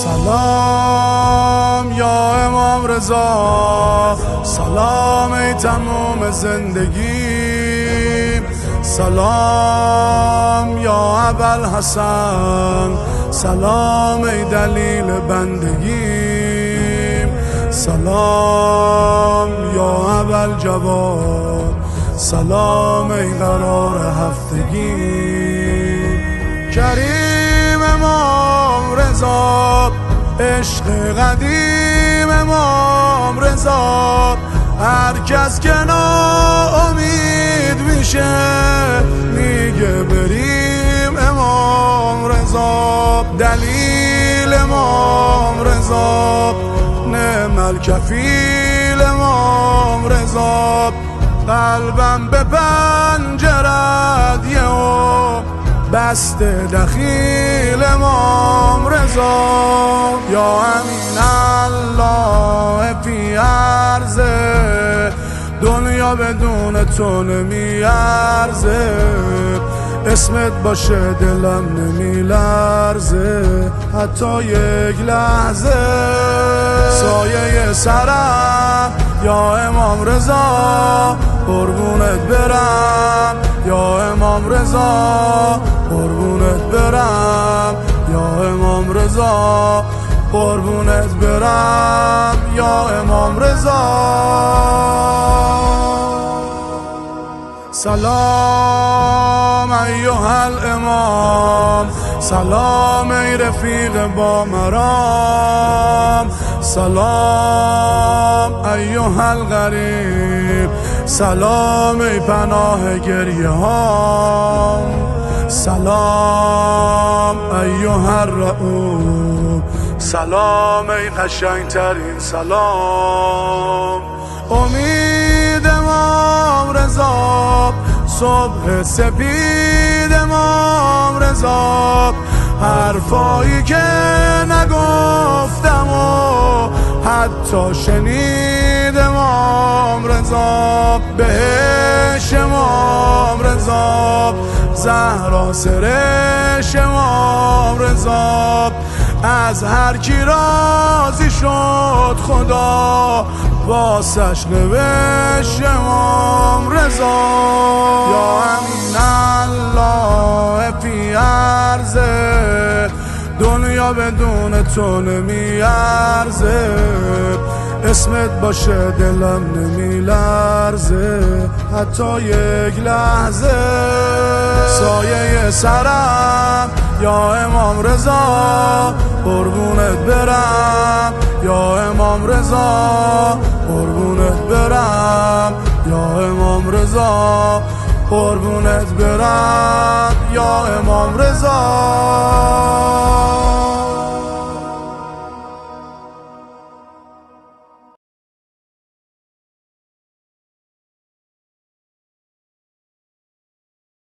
سلام یا امام رضا، سلام ای تموم زندگی، سلام یا ابوالحسن، سلام ای دلیل بندگی، سلام یا ابوالجواد، سلام ای قرار هفتگی. کریم امام رضا، عشق قدیم امام رضا، هر کس که ناامید میشه میگه بریم امام رضا. دلیل امام رضا، نعم الکفیل امام رضا، قلبم به پنجرت یهو بسته دخیل امام رضا. یا امین الله فی عرضه، دنیا بدون تو نمیارزه، اسمت باشه دلم نمیلرزه حتی یک لحظه. سایه سرم یا امام رضا، قربونت برم یا امام رضا، قربونت برم یا امام رضا، قربونت برم یا امام رضا. سلام ایها الامام، سلام ای رفیق با مرام، سلام ایها الغریب، سلام ای پناه گریه ها، سلام ایها الرؤوف، سلام ای قشنگ ترین سلام. امید امام رضا، صبح سپید امام رضا، حرفایی که نگفتم و حتی شنید امام رضا. بهش امام رضا، زهرا سرش امام رضا، از هر کی راضی شد خدا واسش نوشت امام رضا. یا امین الله فی عرضه، دنیا بدون تو نمیارزه، اسمت باشه دلم نمیلرزه حتی یک لحظه. سایه سرم یا امام رضا، قربونت برم یا امام رضا، قربونت برم یا امام رضا، قربونت برم یا امام رضا.